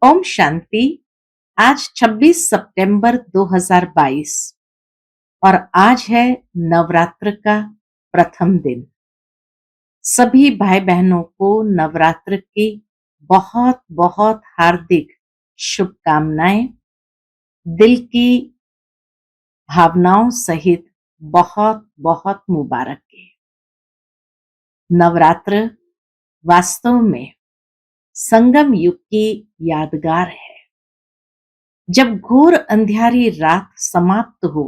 ओम शांति। आज 26 सितंबर 2022 और आज है नवरात्र का प्रथम दिन। सभी भाई बहनों को नवरात्र की बहुत बहुत हार्दिक शुभकामनाएं। दिल की भावनाओं सहित बहुत बहुत मुबारक है। नवरात्र वास्तव में संगम युग की यादगार है, जब घोर अंधियारी रात समाप्त हो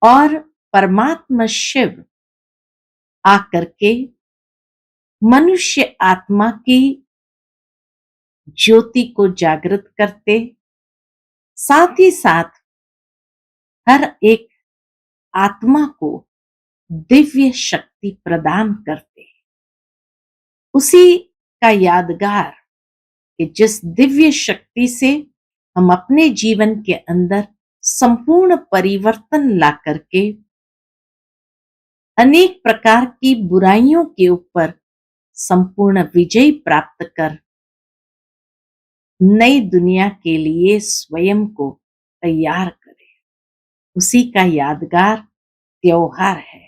और परमात्मा शिव आकर के मनुष्य आत्मा की ज्योति को जागृत करते, साथ ही साथ हर एक आत्मा को दिव्य शक्ति प्रदान करते। उसी का यादगार कि जिस दिव्य शक्ति से हम अपने जीवन के अंदर संपूर्ण परिवर्तन ला करके अनेक प्रकार की बुराइयों के ऊपर संपूर्ण विजय प्राप्त कर नई दुनिया के लिए स्वयं को तैयार करें, उसी का यादगार त्योहार है।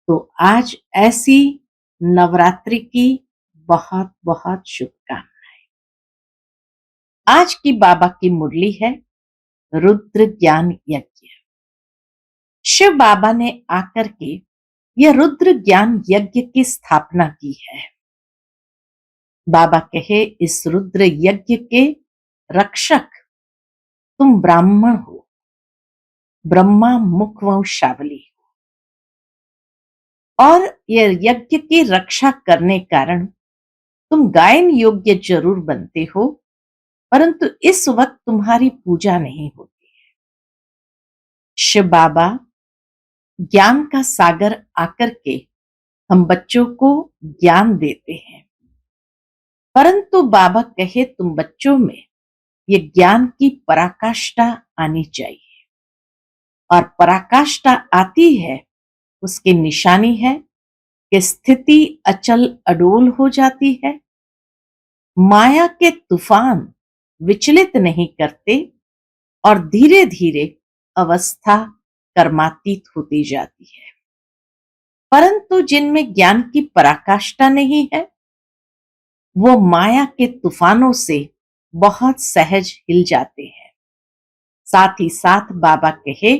तो आज ऐसी नवरात्रि की बहुत बहुत शुभकामनाएं। आज की बाबा की मुरली है रुद्र ज्ञान यज्ञ। शिव बाबा ने आकर के यह रुद्र ज्ञान यज्ञ की स्थापना की है। बाबा कहे, इस रुद्र यज्ञ के रक्षक तुम ब्राह्मण हो, ब्रह्मा मुख वंशावली हो, और यह यज्ञ की रक्षा करने कारण तुम गायन योग्य जरूर बनते हो, परंतु इस वक्त तुम्हारी पूजा नहीं होती है। शिव बाबा ज्ञान का सागर आकर के हम बच्चों को ज्ञान देते हैं, परंतु बाबा कहे तुम बच्चों में ये ज्ञान की पराकाष्ठा आनी चाहिए, और पराकाष्ठा आती है उसकी निशानी है कि स्थिति अचल अडोल हो जाती है, माया के तूफान विचलित नहीं करते और धीरे धीरे अवस्था कर्मातीत होती जाती है। परंतु जिनमें ज्ञान की पराकाष्ठा नहीं है, वो माया के तूफानों से बहुत सहज हिल जाते हैं। साथ ही साथ बाबा कहे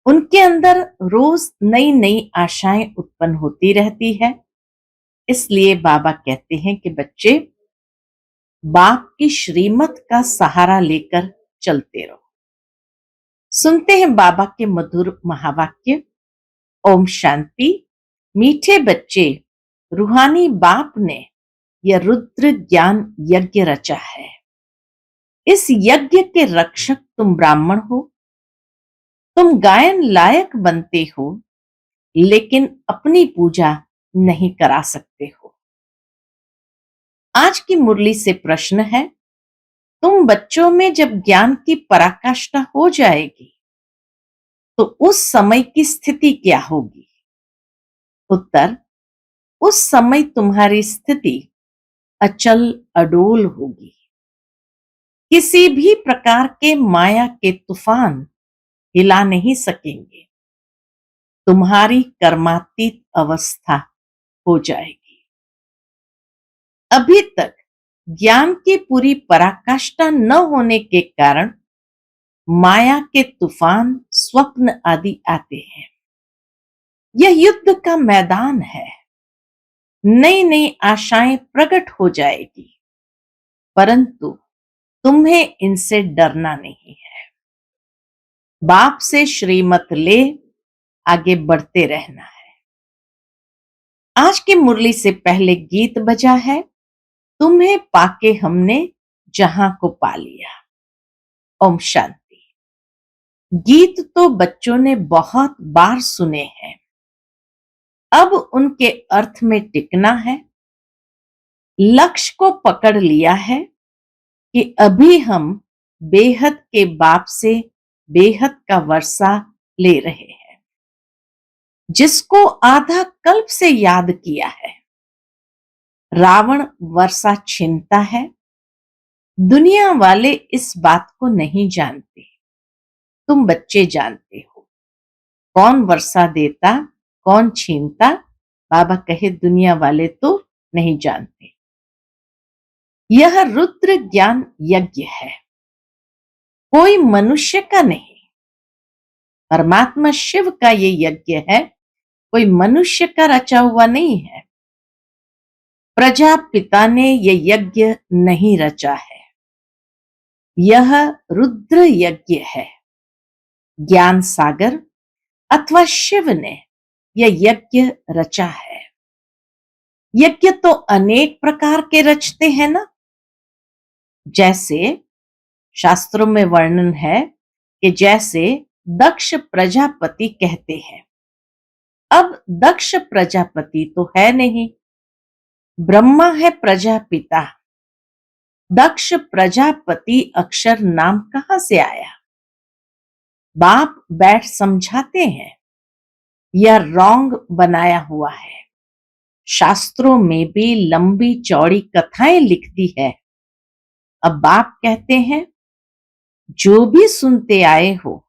उनके अंदर रोज नई नई आशाएं उत्पन्न होती रहती है। इसलिए बाबा कहते हैं कि बच्चे बाप की श्रीमत का सहारा लेकर चलते रहो। सुनते हैं बाबा के मधुर महावाक्य। ओम शांति। मीठे बच्चे, रूहानी बाप ने यह रुद्र ज्ञान यज्ञ रचा है। इस यज्ञ के रक्षक तुम ब्राह्मण हो। तुम गायन लायक बनते हो, लेकिन अपनी पूजा नहीं करा सकते हो। आज की मुरली से प्रश्न है, तुम बच्चों में जब ज्ञान की पराकाष्ठा हो जाएगी तो उस समय की स्थिति क्या होगी? उत्तर, उस समय तुम्हारी स्थिति अचल अडोल होगी। किसी भी प्रकार के माया के तूफान हिला नहीं सकेंगे। तुम्हारी कर्मातीत अवस्था हो जाएगी। अभी तक ज्ञान की पूरी पराकाष्ठा न होने के कारण माया के तूफान, स्वप्न आदि आते हैं। यह युद्ध का मैदान है। नई नई आशाएं प्रकट हो जाएगी, परंतु तुम्हें इनसे डरना नहीं है। बाप से श्रीमत ले आगे बढ़ते रहना है। आज की मुरली से पहले गीत बजा है, तुम्हें पाके हमने जहां को पा लिया। ओम शांति। गीत तो बच्चों ने बहुत बार सुने हैं, अब उनके अर्थ में टिकना है। लक्ष्य को पकड़ लिया है कि अभी हम बेहद के बाप से बेहद का वर्षा ले रहे हैं, जिसको आधा कल्प से याद किया है। रावण वर्षा छीनता है, दुनिया वाले इस बात को नहीं जानते, तुम बच्चे जानते हो। कौन वर्षा देता, कौन छीनता, बाबा कहे दुनिया वाले तो नहीं जानते। यह रुद्र ज्ञान यज्ञ है, कोई मनुष्य का नहीं। परमात्मा शिव का ये यज्ञ है, कोई मनुष्य का रचा हुआ नहीं है। प्रजापिता ने ये यज्ञ नहीं रचा है, यह रुद्र यज्ञ है। ज्ञान सागर अथवा शिव ने यह यज्ञ रचा है। यज्ञ तो अनेक प्रकार के रचते हैं ना। जैसे शास्त्रों में वर्णन है कि जैसे दक्ष प्रजापति कहते हैं। अब दक्ष प्रजापति तो है नहीं, ब्रह्मा है प्रजापिता। दक्ष प्रजापति अक्षर नाम कहां से आया? बाप बैठ समझाते हैं, यह रॉन्ग बनाया हुआ है। शास्त्रों में भी लंबी चौड़ी कथाएं लिख दी है। अब बाप कहते हैं, जो भी सुनते आए हो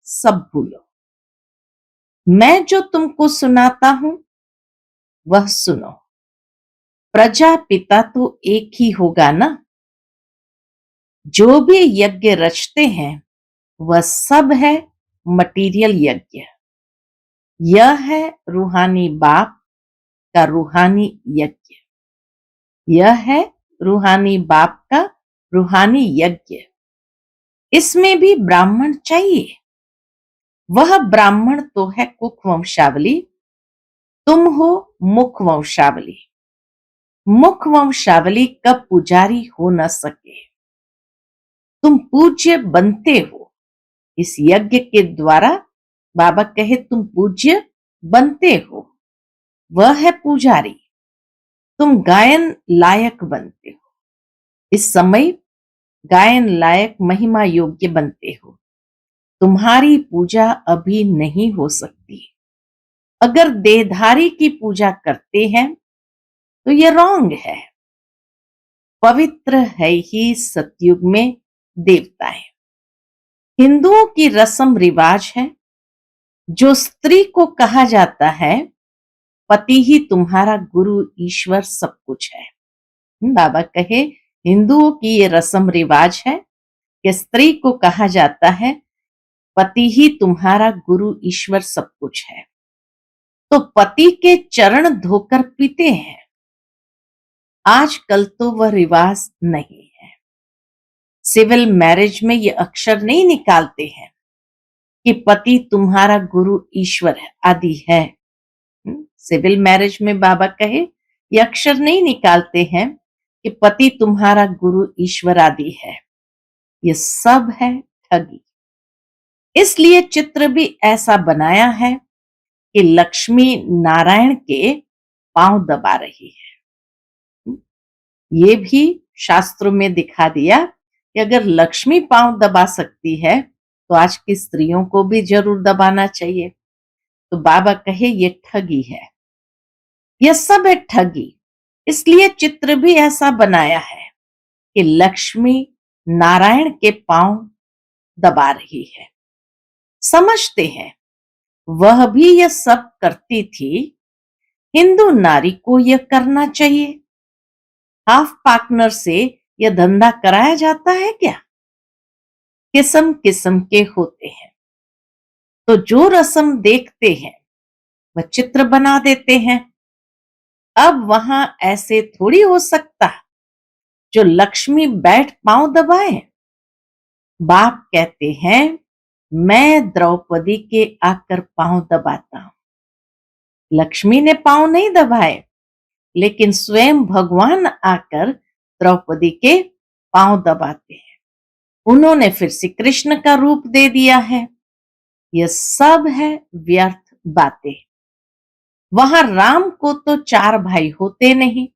सब भूलो। मैं जो तुमको सुनाता हूं वह सुनो। प्रजापिता तो एक ही होगा ना। जो भी यज्ञ रचते हैं वह सब है मटीरियल यज्ञ। यह है रूहानी बाप का रूहानी यज्ञ। यह है रूहानी बाप का रूहानी यज्ञ। इसमें भी ब्राह्मण चाहिए। वह ब्राह्मण तो है कुक वंशावली, तुम हो मुख वंशावली। मुख वंशावली का पुजारी हो न सके। तुम पूज्य बनते हो इस यज्ञ के द्वारा। बाबा कहे तुम पूज्य बनते हो, वह है पुजारी। तुम गायन लायक बनते हो। इस समय गायन लायक महिमा योग्य बनते हो। तुम्हारी पूजा अभी नहीं हो सकती। अगर देहधारी की पूजा करते हैं तो ये रॉन्ग है। पवित्र है ही सतयुग में देवताएं। हिंदुओं की रस्म रिवाज है, जो स्त्री को कहा जाता है पति ही तुम्हारा गुरु ईश्वर सब कुछ है। बाबा कहे हिंदुओं की ये रस्म रिवाज है कि स्त्री को कहा जाता है पति ही तुम्हारा गुरु ईश्वर सब कुछ है। तो पति के चरण धोकर पीते हैं। आजकल तो वह रिवाज नहीं है। सिविल मैरिज में ये अक्षर नहीं निकालते हैं कि पति तुम्हारा गुरु ईश्वर आदि है। सिविल मैरिज में बाबा कहे ये अक्षर नहीं निकालते हैं कि पति तुम्हारा गुरु ईश्वर आदि है। ये सब है ठगी। इसलिए चित्र भी ऐसा बनाया है कि लक्ष्मी नारायण के पांव दबा रही है। ये भी शास्त्रों में दिखा दिया कि अगर लक्ष्मी पांव दबा सकती है तो आज की स्त्रियों को भी जरूर दबाना चाहिए। तो बाबा कहे ये ठगी है, यह सब है ठगी। इसलिए चित्र भी ऐसा बनाया है कि लक्ष्मी नारायण के पांव दबा रही है। समझते हैं वह भी यह सब करती थी, हिंदू नारी को यह करना चाहिए। हाफ पार्टनर से यह धंधा कराया जाता है क्या? किस्म किस्म के होते हैं। तो जो रस्म देखते हैं वह चित्र बना देते हैं। अब वहां ऐसे थोड़ी हो सकता जो लक्ष्मी बैठ पांव दबाए। बाप कहते हैं मैं द्रौपदी के आकर पांव दबाता हूं। लक्ष्मी ने पांव नहीं दबाए, लेकिन स्वयं भगवान आकर द्रौपदी के पांव दबाते हैं। उन्होंने फिर श्री कृष्ण का रूप दे दिया है। यह सब है व्यर्थ बातें। वहां राम को तो 4 भाई होते नहीं,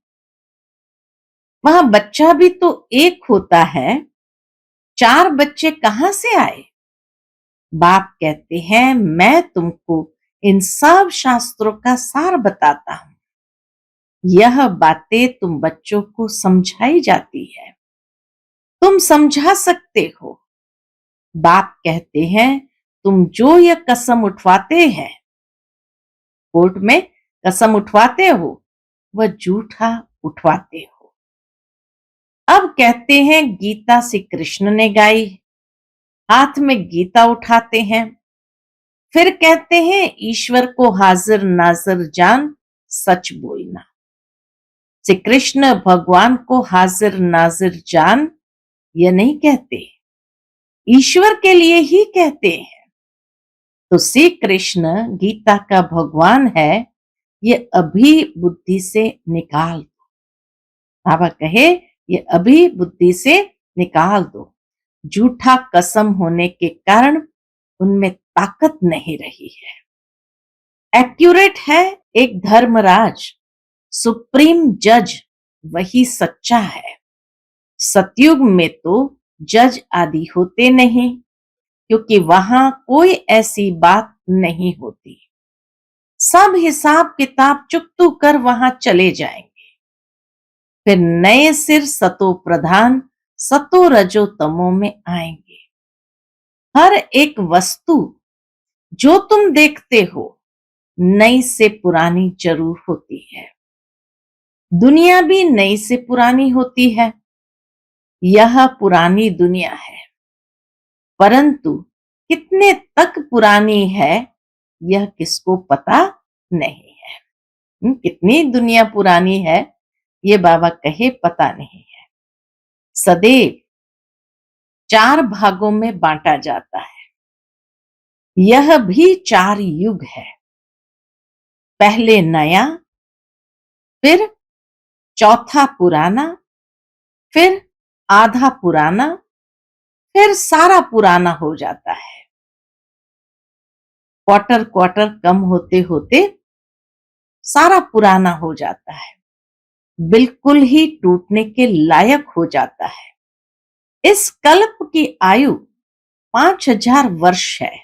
वहां बच्चा भी तो एक होता है। 4 बच्चे कहां से आए? बाप कहते हैं मैं तुमको इन सब शास्त्रों का सार बताता हूं। यह बातें तुम बच्चों को समझाई जाती है। तुम समझा सकते हो। बाप कहते हैं तुम जो यह कसम उठवाते हैं, कोर्ट में कसम उठवाते हो, वह झूठा उठवाते हो। अब कहते हैं गीता श्री कृष्ण ने गाई, हाथ में गीता उठाते हैं। फिर कहते हैं ईश्वर को हाजिर नाजिर जान सच बोलना। श्री कृष्ण भगवान को हाजिर नाजिर जान ये नहीं कहते, ईश्वर के लिए ही कहते हैं। तो श्री कृष्ण गीता का भगवान है, ये अभी बुद्धि से निकाल दो। बाबा कहे ये अभी बुद्धि से निकाल दो। झूठा कसम होने के कारण उनमें ताकत नहीं रही है। एक्यूरेट है एक धर्मराज, सुप्रीम जज वही सच्चा है। सतयुग में तो जज आदि होते नहीं, क्योंकि वहां कोई ऐसी बात नहीं होती। सब हिसाब किताब चुकतू कर वहां चले जाएंगे। फिर नए सिर सतो प्रधान सतो रजो तमो में आएंगे। हर एक वस्तु जो तुम देखते हो नई से पुरानी जरूर होती है। दुनिया भी नई से पुरानी होती है। यह पुरानी दुनिया है, परंतु कितने तक पुरानी है यह किसको पता नहीं है। कितनी दुनिया पुरानी है ये बाबा कहे पता नहीं है। सदैव 4 भागों में बांटा जाता है। यह भी 4 युग है। पहले नया, फिर चौथा पुराना, फिर आधा पुराना, फिर सारा पुराना हो जाता है। क्वार्टर क्वार्टर कम होते होते सारा पुराना हो जाता है, बिल्कुल ही टूटने के लायक हो जाता है। इस कल्प की आयु 5000 वर्ष है।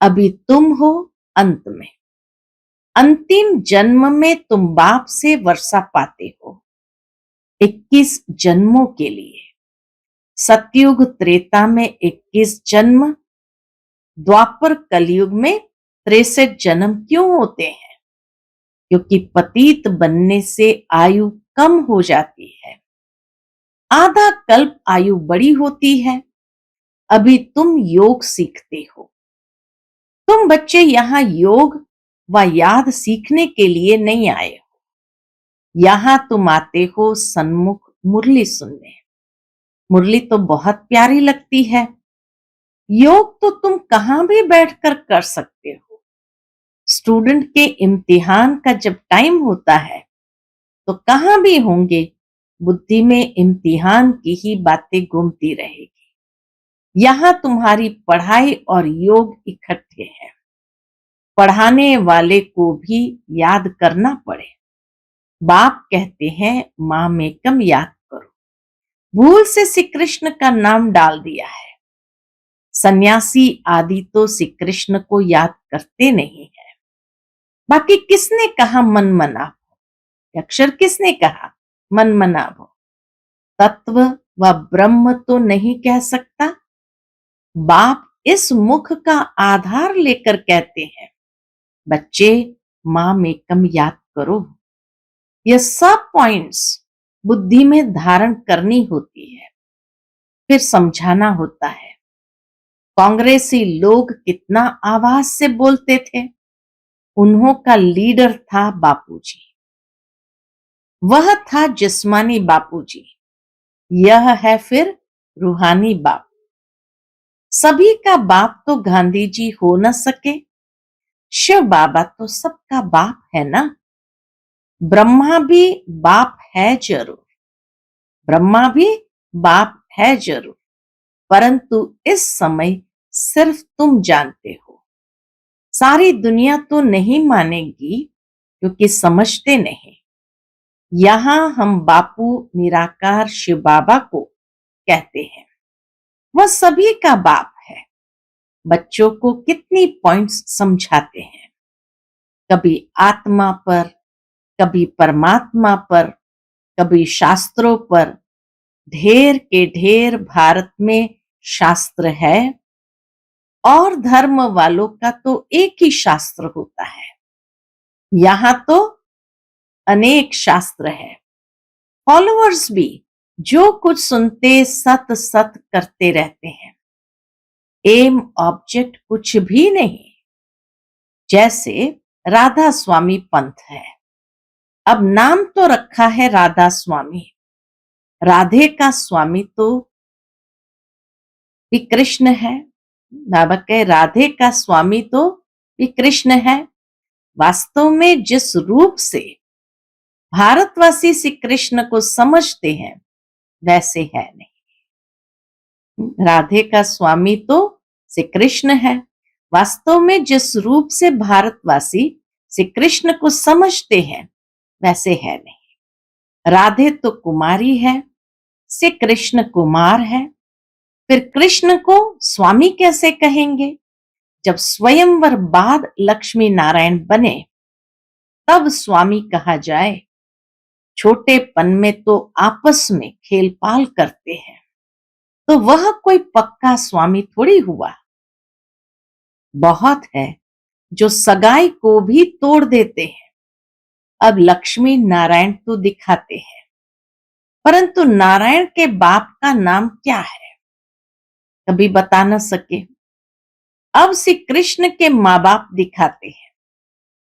अभी तुम हो अंत में। अंतिम जन्म में तुम बाप से वर्षा पाते हो 21 जन्मों के लिए। सतयुग त्रेता में 21 जन्म, द्वापर कलयुग में 63 जन्म क्यों होते हैं? क्योंकि पतित बनने से आयु कम हो जाती है। आधा कल्प आयु बड़ी होती है। अभी तुम योग सीखते हो। तुम बच्चे यहाँ योग व याद सीखने के लिए नहीं आए हो। यहाँ तुम आते हो सन्मुख मुरली सुनने। मुरली तो बहुत प्यारी लगती है। योग तो तुम कहां भी बैठकर कर सकते हो। स्टूडेंट के इम्तिहान का जब टाइम होता है तो कहां भी होंगे, बुद्धि में इम्तिहान की ही बातें घूमती रहेगी। यहां तुम्हारी पढ़ाई और योग इकट्ठे हैं। पढ़ाने वाले को भी याद करना पड़े। बाप कहते हैं मां में कम याद करो। भूल से श्री कृष्ण का नाम डाल दिया है। सन्यासी आदि तो श्री कृष्ण को याद करते नहीं है। बाकी किसने कहा मन मनाभो? अक्षर किसने कहा मन मनाभो? तत्व व ब्रह्म तो नहीं कह सकता। बाप इस मुख का आधार लेकर कहते हैं बच्चे मां में कम याद करो। यह सब पॉइंट्स बुद्धि में धारण करनी होती है, फिर समझाना होता है। कांग्रेसी लोग कितना आवाज से बोलते थे। उन्हों का लीडर था बापूजी। वह था जिस्मानी बापूजी। यह है फिर रूहानी बाप। सभी का बाप तो गांधी जी हो न सके। शिव बाबा तो सबका बाप है ना। ब्रह्मा भी बाप है जरूर। ब्रह्मा भी बाप है जरूर, परंतु इस समय सिर्फ तुम जानते हो। सारी दुनिया तो नहीं मानेगी क्योंकि समझते नहीं। यहां हम बापू निराकार शिव बाबा को कहते हैं। वह सभी का बाप है। बच्चों को कितनी पॉइंट्स समझाते हैं, कभी आत्मा पर, कभी परमात्मा पर, कभी शास्त्रों पर, ढेर के ढेर भारत में शास्त्र है, और धर्म वालों का तो एक ही शास्त्र होता है। यहाँ तो अनेक शास्त्र है। फॉलोअर्स भी जो कुछ सुनते सत सत करते रहते हैं। एम ऑब्जेक्ट कुछ भी नहीं। जैसे राधा स्वामी पंथ है। अब नाम तो रखा है राधा स्वामी। राधे का स्वामी तो भी कृष्ण है। बाबा कहे राधे का स्वामी तो भी कृष्ण है। वास्तव में जिस रूप से भारतवासी श्री कृष्ण को समझते हैं वैसे है नहीं। राधे का स्वामी तो श्री कृष्ण है। वास्तव में जिस रूप से भारतवासी श्री कृष्ण को समझते हैं वैसे है नहीं। राधे तो कुमारी है, श्री कृष्ण कुमार है। फिर कृष्ण को स्वामी कैसे कहेंगे? जब स्वयंवर बाद लक्ष्मी नारायण बने तब स्वामी कहा जाए। छोटेपन में तो आपस में खेल पाल करते हैं, तो वह कोई पक्का स्वामी थोड़ी हुआ। बहुत है जो सगाई को भी तोड़ देते हैं। अब लक्ष्मी नारायण तो दिखाते हैं, परंतु नारायण के बाप का नाम क्या है कभी बता न सके। अब श्री कृष्ण के माँ बाप दिखाते हैं।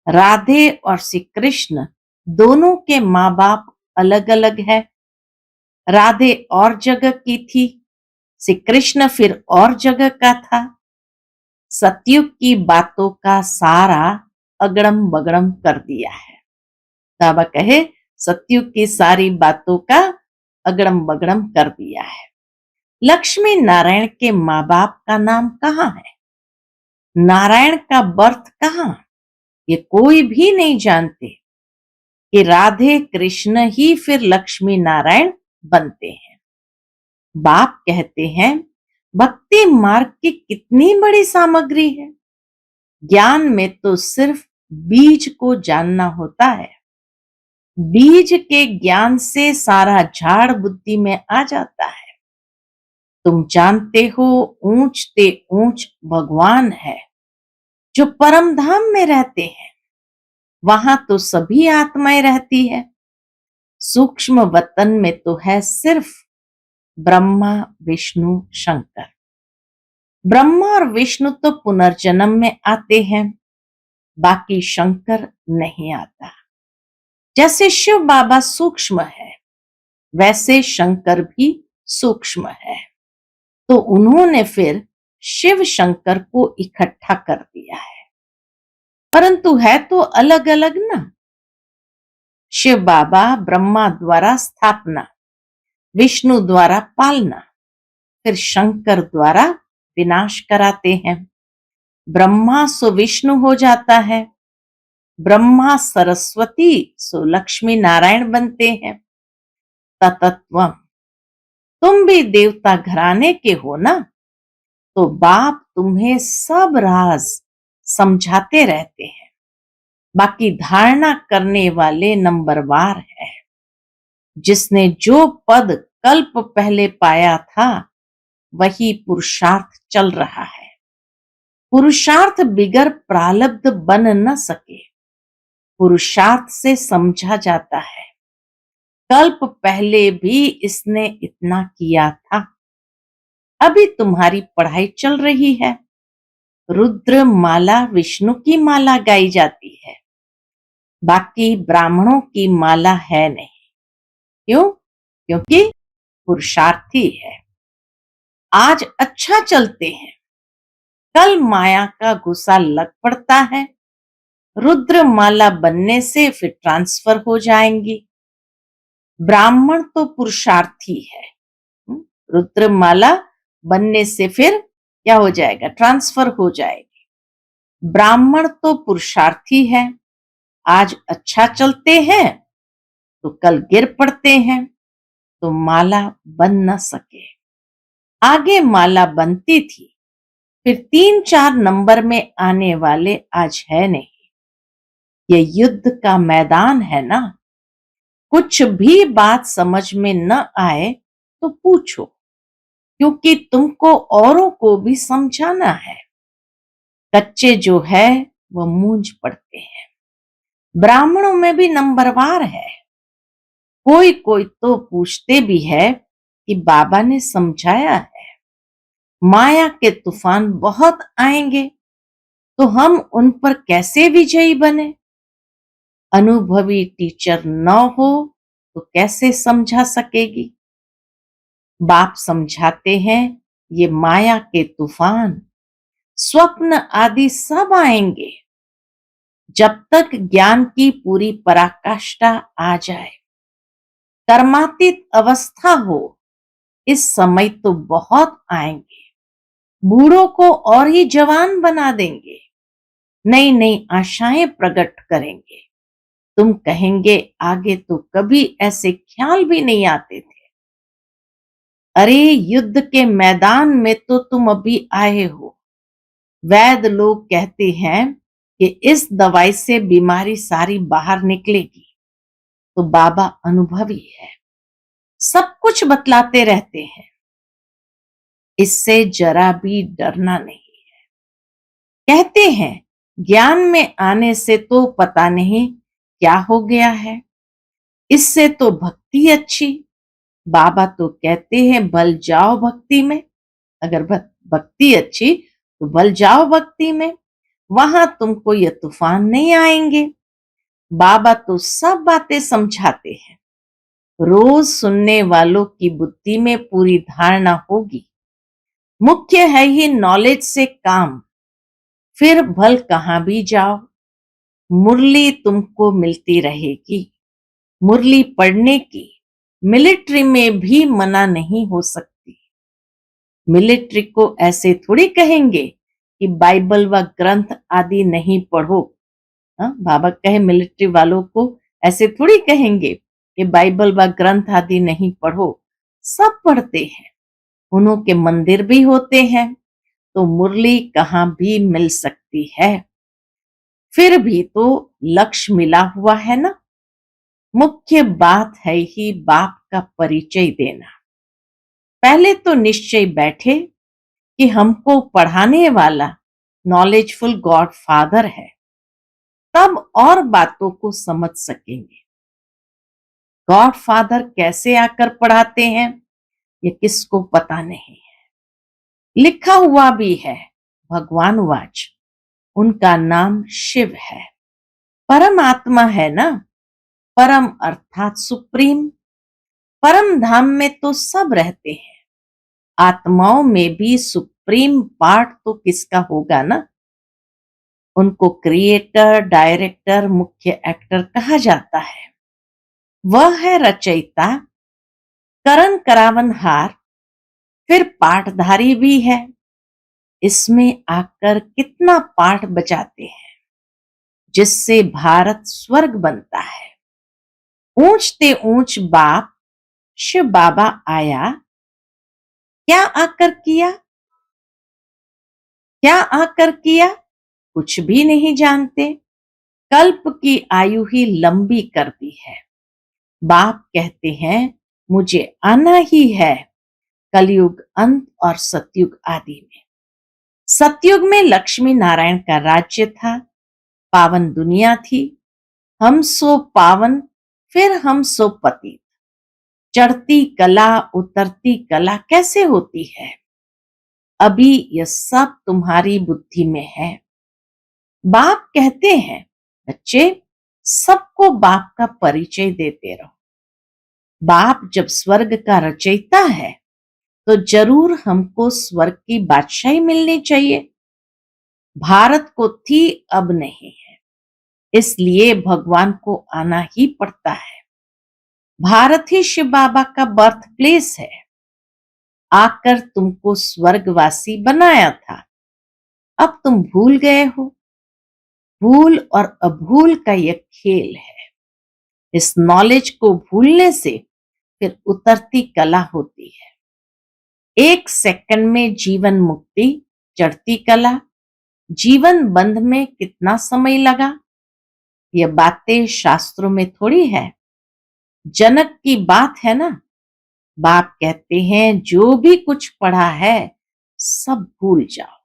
राधे और श्री कृष्ण दोनों के माँ बाप अलग अलग है। राधे और जगह की थी, श्री कृष्ण फिर और जगह का था। सतयुग की बातों का सारा अगड़म बगड़म कर दिया है। बाबा कहे सतयुग की सारी बातों का अगड़म बगड़म कर दिया है। लक्ष्मी नारायण के माँ बाप का नाम कहाँ है? नारायण का बर्थ कहाँ? ये कोई भी नहीं जानते कि राधे कृष्ण ही फिर लक्ष्मी नारायण बनते हैं। बाप कहते हैं भक्ति मार्ग की कितनी बड़ी सामग्री है। ज्ञान में तो सिर्फ बीज को जानना होता है। बीज के ज्ञान से सारा झाड़ बुद्धि में आ जाता है। तुम जानते हो ऊंच ते ऊंच भगवान है जो परम धाम में रहते हैं। वहां तो सभी आत्माएं रहती है। सूक्ष्म वतन में तो है सिर्फ ब्रह्मा विष्णु शंकर। ब्रह्मा और विष्णु तो पुनर्जन्म में आते हैं, बाकी शंकर नहीं आता। जैसे शिव बाबा सूक्ष्म है वैसे शंकर भी सूक्ष्म है, तो उन्होंने फिर शिव शंकर को इकट्ठा कर दिया है। परंतु है तो अलग अलग ना। शिव बाबा ब्रह्मा द्वारा स्थापना, विष्णु द्वारा पालना, फिर शंकर द्वारा विनाश कराते हैं। ब्रह्मा सो विष्णु हो जाता है, ब्रह्मा सरस्वती सो लक्ष्मी नारायण बनते हैं। ततत्वम, तुम भी देवता घराने के हो ना, तो बाप तुम्हें सब राज समझाते रहते हैं। बाकी धारणा करने वाले नंबरवार है। जिसने जो पद कल्प पहले पाया था वही पुरुषार्थ चल रहा है। पुरुषार्थ बिगर प्रारब्ध बन न सके। पुरुषार्थ से समझा जाता है कल्प पहले भी इसने इतना किया था। अभी तुम्हारी पढ़ाई चल रही है। रुद्र माला विष्णु की माला गाई जाती है, बाकी ब्राह्मणों की माला है नहीं। क्यों? क्योंकि पुरुषार्थी है। आज अच्छा चलते हैं, कल माया का गुस्सा लग पड़ता है। रुद्र माला बनने से फिर ट्रांसफर हो जाएंगी। ब्राह्मण तो पुरुषार्थी है। रुद्र माला बनने से फिर क्या हो जाएगा? ट्रांसफर हो जाएगी। ब्राह्मण तो पुरुषार्थी है। आज अच्छा चलते हैं तो कल गिर पड़ते हैं, तो माला बन न सके। आगे माला बनती थी, फिर 3-4 नंबर में आने वाले आज है नहीं। ये युद्ध का मैदान है ना। कुछ भी बात समझ में न आए तो पूछो, क्योंकि तुमको औरों को भी समझाना है। कच्चे जो है वो मूंज पड़ते हैं। ब्राह्मणों में भी नंबरवार है। कोई कोई तो पूछते भी है कि बाबा ने समझाया है माया के तूफान बहुत आएंगे, तो हम उन पर कैसे विजयी बने। अनुभवी टीचर न हो तो कैसे समझा सकेगी। बाप समझाते हैं ये माया के तूफान, स्वप्न आदि सब आएंगे। जब तक ज्ञान की पूरी पराकाष्ठा आ जाए, कर्मातीत अवस्था हो, इस समय तो बहुत आएंगे। बूढ़ों को और ही जवान बना देंगे, नई नई आशाएं प्रकट करेंगे। तुम कहेंगे आगे तो कभी ऐसे ख्याल भी नहीं आते थे। अरे युद्ध के मैदान में तो तुम अभी आए हो। वैद्य लोग कहते हैं कि इस दवाई से बीमारी सारी बाहर निकलेगी। तो बाबा अनुभवी है, सब कुछ बतलाते रहते हैं। इससे जरा भी डरना नहीं। कहते हैं ज्ञान में आने से तो पता नहीं क्या हो गया है, इससे तो भक्ति अच्छी। बाबा तो कहते हैं बल जाओ भक्ति में। अगर भक्ति अच्छी तो बल जाओ भक्ति में, वहां तुमको ये तूफान नहीं आएंगे। बाबा तो सब बातें समझाते हैं। रोज सुनने वालों की बुद्धि में पूरी धारणा होगी। मुख्य है ही नॉलेज से काम, फिर भल कहां भी जाओ। मुरली तुमको मिलती रहेगी। मुरली पढ़ने की मिलिट्री में भी मना नहीं हो सकती। मिलिट्री को ऐसे थोड़ी कहेंगे कि बाइबल व ग्रंथ आदि नहीं पढ़ो। बाबा कहे मिलिट्री वालों को ऐसे थोड़ी कहेंगे कि बाइबल व ग्रंथ आदि नहीं पढ़ो। सब पढ़ते हैं, उन्हों के मंदिर भी होते हैं, तो मुरली कहां भी मिल सकती है। फिर भी तो लक्ष्य मिला हुआ है ना। मुख्य बात है ही बाप का परिचय देना। पहले तो निश्चय बैठे कि हमको पढ़ाने वाला नॉलेजफुल गॉड फादर है, तब और बातों को समझ सकेंगे। गॉड फादर कैसे आकर पढ़ाते हैं ये किसको पता नहीं है। लिखा हुआ भी है, भगवान वाच, उनका नाम शिव है। परम आत्मा है ना, परम अर्थात सुप्रीम। परम धाम में तो सब रहते हैं। आत्माओं में भी सुप्रीम पार्ट तो किसका होगा ना। उनको क्रिएटर, डायरेक्टर, मुख्य एक्टर कहा जाता है। वह है रचयिता, करण करावनहार, फिर पाठधारी भी है। इसमें आकर कितना पाठ बजाते हैं, जिससे भारत स्वर्ग बनता है। ऊंचते ऊंच बाप शिव बाबा आया, क्या आकर किया, क्या आकर किया, कुछ भी नहीं जानते। कल्प की आयु ही लंबी कर दी है। बाप कहते हैं मुझे आना ही है कलयुग अंत और सतयुग आदि में। सतयुग में लक्ष्मी नारायण का राज्य था, पावन दुनिया थी। हम सो पावन, फिर हम सो पतित। चढ़ती कला उतरती कला कैसे होती है, अभी यह सब तुम्हारी बुद्धि में है। बाप कहते हैं बच्चे, सबको बाप का परिचय देते रहो। बाप जब स्वर्ग का रचयिता है तो जरूर हमको स्वर्ग की बादशाही मिलनी चाहिए। भारत को थी, अब नहीं है, इसलिए भगवान को आना ही पड़ता है। भारत ही शिव बाबा का बर्थ प्लेस है। आकर तुमको स्वर्गवासी बनाया था, अब तुम भूल गए हो। भूल और अभूल का यह खेल है। इस नॉलेज को भूलने से फिर उतरती कला होती है। 1 सेकंड में जीवन मुक्ति, चढ़ती कला। जीवन बंध में कितना समय लगा, यह बातें शास्त्रों में थोड़ी है। जनक की बात है ना, बाप कहते हैं जो भी कुछ पढ़ा है सब भूल जाओ।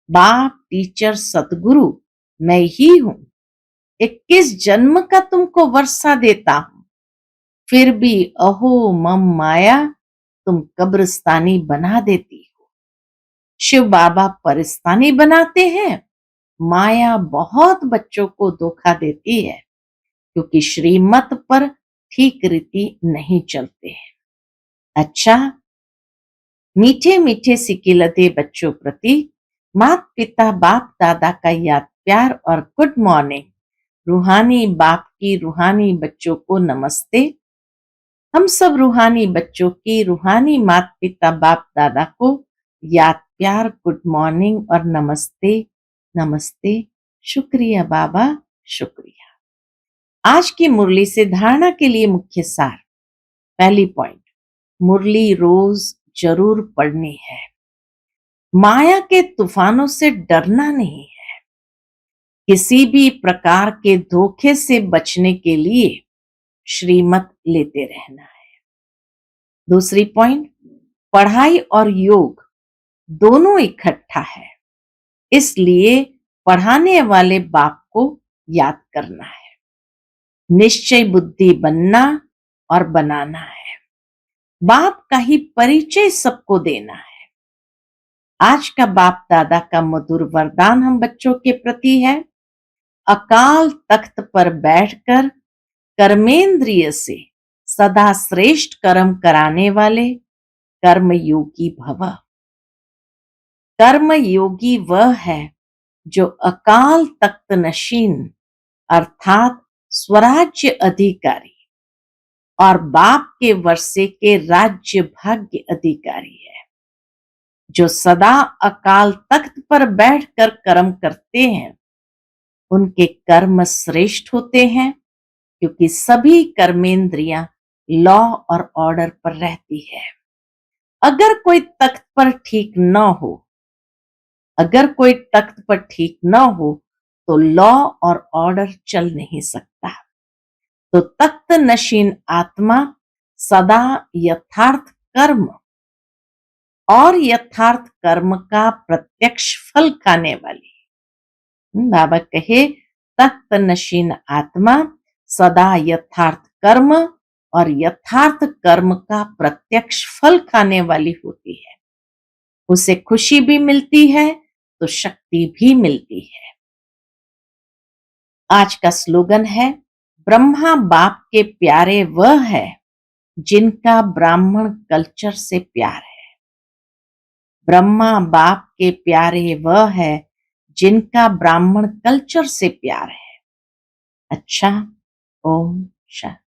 बाप, टीचर, सतगुरु मैं ही हूं। 21 जन्म का तुमको वर्षा देता हूं, फिर भी अहो मम माया तुम कब्रिस्तानी बना देती हो। शिव बाबा परिस्तानी बनाते हैं। माया बहुत बच्चों को धोखा देती है क्योंकि श्रीमत पर ठीक रीति नहीं चलते हैं। अच्छा, मीठे मीठे सिकिलते बच्चों प्रति माता पिता बाप दादा का याद प्यार और गुड मॉर्निंग। रूहानी बाप की रूहानी बच्चों को नमस्ते। हम सब रूहानी बच्चों की रूहानी माता पिता बाप दादा को याद प्यार गुड मॉर्निंग और नमस्ते नमस्ते। शुक्रिया बाबा, शुक्रिया। आज की मुरली से धारणा के लिए मुख्य सार। पहली पॉइंट, मुरली रोज जरूर पढ़नी है। माया के तूफानों से डरना नहीं है। किसी भी प्रकार के धोखे से बचने के लिए श्रीमत लेते रहना है। दूसरी पॉइंट, पढ़ाई और योग दोनों इकट्ठा है, इसलिए पढ़ाने वाले बाप को याद करना है। निश्चय बुद्धि बनना और बनाना है। बाप का ही परिचय सबको देना है। आज का बाप दादा का मधुर वरदान हम बच्चों के प्रति है। अकाल तख्त पर बैठकर कर्मेंद्रिय से सदा श्रेष्ठ कर्म कराने वाले कर्म योगी भव। कर्म योगी वह है जो अकाल तख्त नशीन अर्थात स्वराज्य अधिकारी और बाप के वर्षे के राज्य भाग्य अधिकारी है। जो सदा अकाल तख्त पर बैठकर कर्म करते हैं उनके कर्म श्रेष्ठ होते हैं, क्योंकि सभी कर्मेंद्रियां लॉ और ऑर्डर पर रहती है। अगर कोई तख्त पर ठीक न हो, अगर कोई तख्त पर ठीक न हो तो लॉ और ऑर्डर चल नहीं सकता। तो तख्त नशीन आत्मा सदा यथार्थ कर्म और यथार्थ कर्म का प्रत्यक्ष फल खाने वाली। बाबा कहे, तख्त नशीन आत्मा सदा यथार्थ कर्म और यथार्थ कर्म का प्रत्यक्ष फल खाने वाली होती है। उसे खुशी भी मिलती है तो शक्ति भी मिलती है। आज का स्लोगन है, ब्रह्मा बाप के प्यारे वह है जिनका ब्राह्मण कल्चर से प्यार है। ब्रह्मा बाप के प्यारे वह है जिनका ब्राह्मण कल्चर से प्यार है। अच्छा, ओम शांति।